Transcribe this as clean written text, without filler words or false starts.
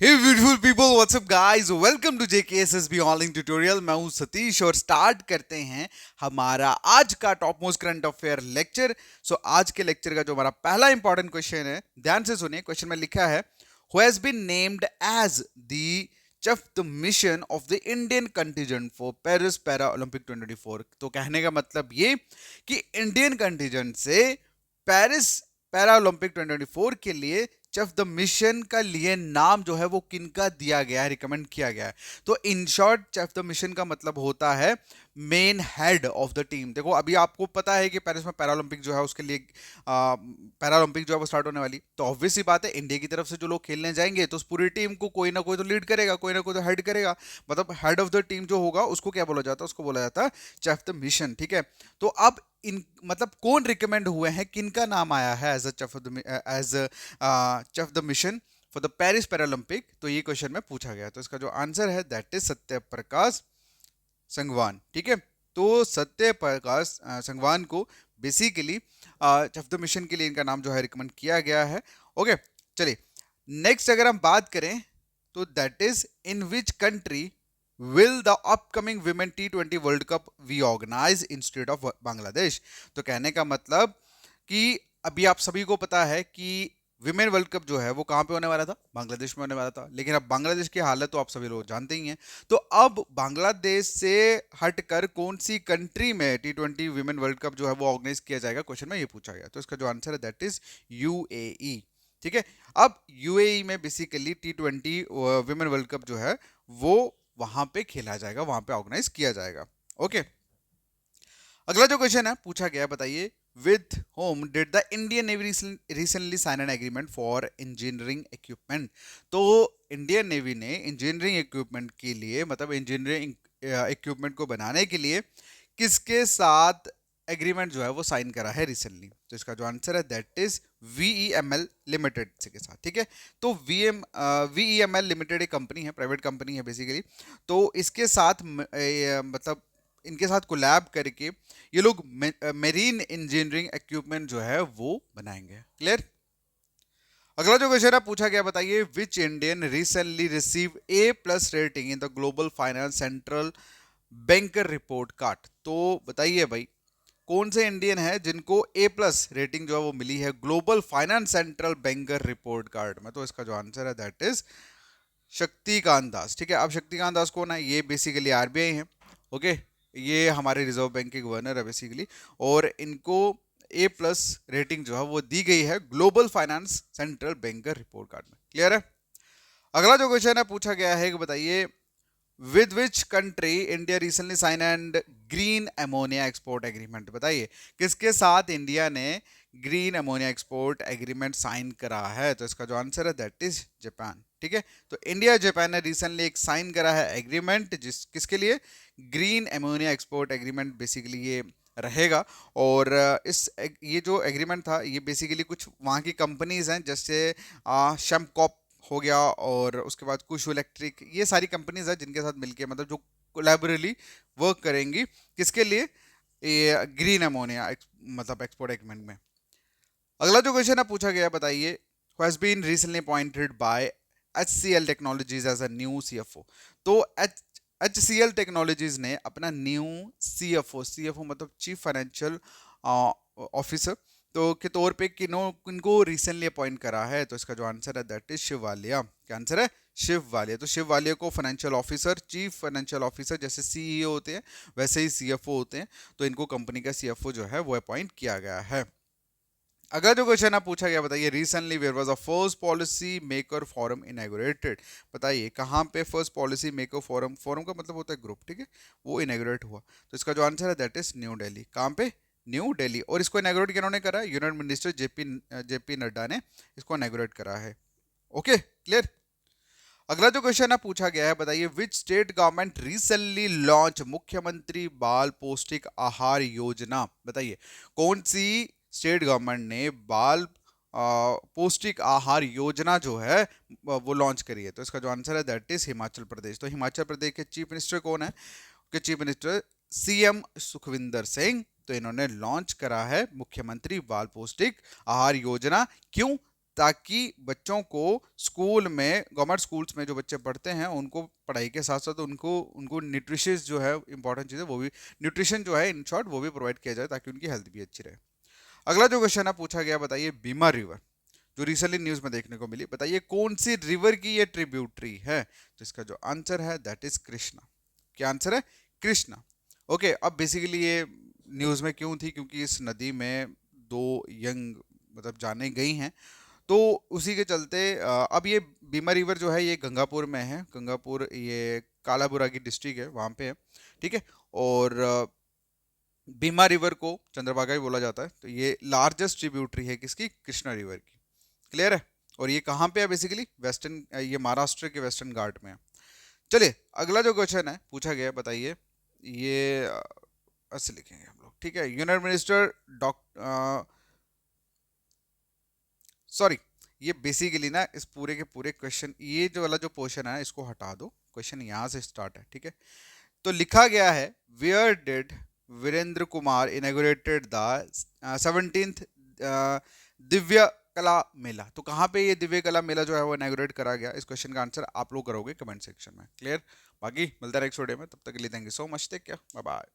Hey beautiful people, what's up guys? Welcome to JKSSB online tutorial. मैं हूं सतीश और start करते हैं हमारा आज का top most current affair lecture. आज के लेक्चर का जो हमारा पहला इंपॉर्टेंट क्वेश्चन है, ध्यान से सुनिए। क्वेश्चन में लिखा है who has been named as the chief the mission of the Indian contingent for Paris para Olympic 2024। तो कहने का मतलब ये कि इंडियन कंटिजेंट से पेरिस पैरा ओलंपिक 2024 के लिए चीफ द मिशन का लिए नाम जो है वो किनका दिया गया है, रिकमेंड किया गया है। तो in short chief the mission का मतलब होता है main head of the team. देखो अभी आपको पता है कि पेरिस में पैरालंपिक जो है उसके लिए पैरालंपिक जो है वो स्टार्ट होने वाली, तो ऑब्वियस सी बात है इंडिया की तरफ से जो लोग खेलने जाएंगे तो उस पूरी टीम को कोई ना कोई तो लीड करेगा, कोई ना कोई तो हेड करेगा। मतलब हेड ऑफ द टीम जो होगा उसको क्या बोला जाता है, उसको बोला जाता है चीफ द मिशन। ठीक है, तो अब इन मतलब कौन रिकमेंड हुए हैं, किनका नाम आया है as chief the mission for the Paris Paralympic, तो ये क्वेश्चन में पूछा गया। तो इसका जो आंसर है दैट इज सत्य प्रकाश संगवान। ठीक है, तो सत्य प्रकाश संगवान को बेसिकली चीफ द मिशन के लिए इनका नाम जो है रिकमेंड किया गया है। ओके, चलिए नेक्स्ट अगर हम बात करें तो that is in which country will the upcoming women T20 world cup we organise in state of Bangladesh. तो कहने का मतलब कि अभी आप सभी को पता है कि विमेन वर्ल्ड कप जो है वो कहाँ पे होने वाला था, बांग्लादेश में होने वाला था। लेकिन अब बांग्लादेश की हालत तो आप सभी लोग जानते ही हैं। तो अब बांग्लादेश से हटकर कौन सी कंट्री में T20 विमेन वर्ल्ड कप जो है वो ऑर्गेनाइज किया जाएगा, क्वेश्चन में ये पूछा गया। तो इसका जो आंसर है दैट इज यूएई। ठीक है, अब यूएई में basically T20 women world cup जो है वो वहां पे खेला जाएगा, वहां पे ऑर्गेनाइज किया जाएगा। ओके, अगला जो क्वेश्चन है पूछा गया, बताइए with whom did the Indian navy recently sign an agreement for engineering equipment. तो इंडियन नेवी ने इंजीनियरिंग इक्विपमेंट के लिए, मतलब इंजीनियरिंग इक्विपमेंट को बनाने के लिए किसके साथ एग्रीमेंट जो है वो साइन करा है रिसेंटली। तो इसका जो आंसर है दैट इज VEML लिमिटेड से के साथ। ठीक है, तो VEML लिमिटेड एक कंपनी है, प्राइवेट कंपनी है बेसिकली। तो इसके साथ मतलब इनके साथ कोलैब करके ये लोग मेरीन इंजीनियरिंग इक्विपमेंट जो है वो बनाएंगे। क्लियर। अगला जो क्वेश्चन है पूछा गया, बताइए which Indian recently receive A+ rating in the global finance central banker report card. तो बताइए भाई कौन से इंडियन है जिनको A+ रेटिंग जो है वो मिली है global finance central banker report card में। तो इसका जो आंसर है दैट इज शक्तिकांत दास। ठीक है, अब शक्तिकांत दास कौन है, ये बेसिकली RBI है। ओके, ये हमारे रिजर्व बैंक के गवर्नर है बेसिकली, और इनको A+ रेटिंग जो है वो दी गई है global finance central banker report card में। क्लियर है। अगला जो क्वेश्चन है पूछा गया है कि बताइए with which country India recently sign and green ammonia export agreement. बताइए किसके साथ इंडिया ने green ammonia export agreement sign करा है। तो इसका जो आंसर है दैट इज जापान। ठीक है, तो इंडिया जापान ने रिसेंटली एक साइन करा है एग्रीमेंट, जिस किसके लिए, green ammonia export agreement basically ये रहेगा। और ये जो एग्रीमेंट था ये बेसिकली कुछ वहाँ की कंपनीज हैं, जैसे शेमकॉप हो गया, और उसके बाद कुछ इलेक्ट्रिक, ये सारी कंपनीज है जिनके साथ मिलके मतलब जो कोलैबोरेटली वर्क करेंगी किसके लिए, ये ग्रीन अमोनिया मतलब एक्सपोर्ट एग्रीमेंट में। अगला जो क्वेश्चन है पूछा गया, बताइए who has been recently appointed by HCL technologies as a new CFO। तो HCL टेक्नोलॉजीज ने अपना न्यू CFO मतलब चीफ फाइनेंशियल ऑफिसर तो के तौर पे किनको रिसेंटली अपॉइंट करा है। तो इसका जो आंसर है दैट इज शिव वालिया। क्या आंसर है, शिव वालिया। तो शिव वालिया को financial officer, chief financial officer, जैसे CEO होते हैं वैसे ही CFO होते हैं, तो इनको कंपनी का CFO जो है वो अपॉइंट किया गया है। अगर जो क्वेश्चन आप पूछा गया, बताइए recently where was a first policy maker forum inaugurated. बताइए कहाँ पे first policy maker forum, forum का मतलब होता है ग्रुप, ठीक है, वो इनॉग्रेट हुआ। तो इसका जो आंसर है दैट इज न्यू दिल्ली। कहाँ पे, न्यू दिल्ली। और इसको इनॉग्रेट किन्होंने करा है, यूनियन मिनिस्टर जेपी नड्डा ने इसको इनॉग्रेट करा है। Okay, clear. अगला जो क्वेश्चन है पूछा गया है, बताइए which state government recently launch मुख्यमंत्री बाल पौष्टिक आहार योजना। बताइए कौन सी स्टेट गवर्नमेंट ने बाल पौष्टिक आहार योजना जो है वो लॉन्च करी है। तो इसका जो आंसर है दैट इज हिमाचल प्रदेश। तो हिमाचल प्रदेश के चीफ मिनिस्टर कौन है, के chief minister CM Sukhvinder Singh. तो इन्होंने लॉन्च करा है मुख्यमंत्री बाल पौष्टिक आहार योजना। क्यों, ताकि बच्चों को स्कूल में, गवर्नमेंट स्कूल्स में जो बच्चे पढ़ते हैं उनको पढ़ाई के साथ साथ उनको उनको न्यूट्रिशियस जो है इंपॉर्टेंट चीज़ है वो भी, न्यूट्रिशन जो है इन शॉर्ट वो भी प्रोवाइड किया जाए ताकि उनकी हेल्थ भी अच्छी रहे। अगला जो क्वेश्चन है पूछा गया, बताइए भीमा रिवर जो रिसेंटली न्यूज में देखने को मिली, बताइए कौन सी रिवर की ये ट्रिब्यूटरी है। तो इसका जो आंसर है दैट इज कृष्णा। क्या आंसर है? कृष्णा। ओके, अब बेसिकली ये न्यूज में क्यों थी, क्योंकि इस नदी में दो यंग मतलब जाने गई हैं, तो उसी के चलते अब ये भीमा रिवर जो है ये गंगापुर में है। गंगापुर ये कालाबुरागी डिस्ट्रिक्ट है, वहाँ पे है। ठीक है। और भीमा रिवर को चंद्रभागा भी बोला जाता है। तो ये लार्जेस्ट ट्रिब्यूटरी है किसकी? कृष्णा रिवर की। क्लियर है? और ये कहाँ पे है? बेसिकली वेस्टर्न, ये महाराष्ट्र के वेस्टर्न घाट में है। चलिए अगला जो क्वेश्चन है पूछा गया, बताइए ये ऐसे लिखेंगे हम लोग, ठीक है। यूनियन मिनिस्टर डॉक्टर, सॉरी, ये बेसिकली ना इस पूरे के पूरे क्वेश्चन, ये जो वाला जो पोर्शन है इसको हटा दो, क्वेश्चन यहाँ से स्टार्ट है। ठीक है। तो लिखा गया है where did Virendra Kumar inaugurated the 17th Divya कला मेला। तो कहाँ पे ये दिव्य कला मेला जो है वो इनॉग्रेट करा गया? इस क्वेश्चन का आंसर आप लोग करोगे कमेंट सेक्शन में। क्लियर? बाकी मिलता है नेक्स्ट वीडियो में, तब तक के लिए thank you so much, take care, bye bye.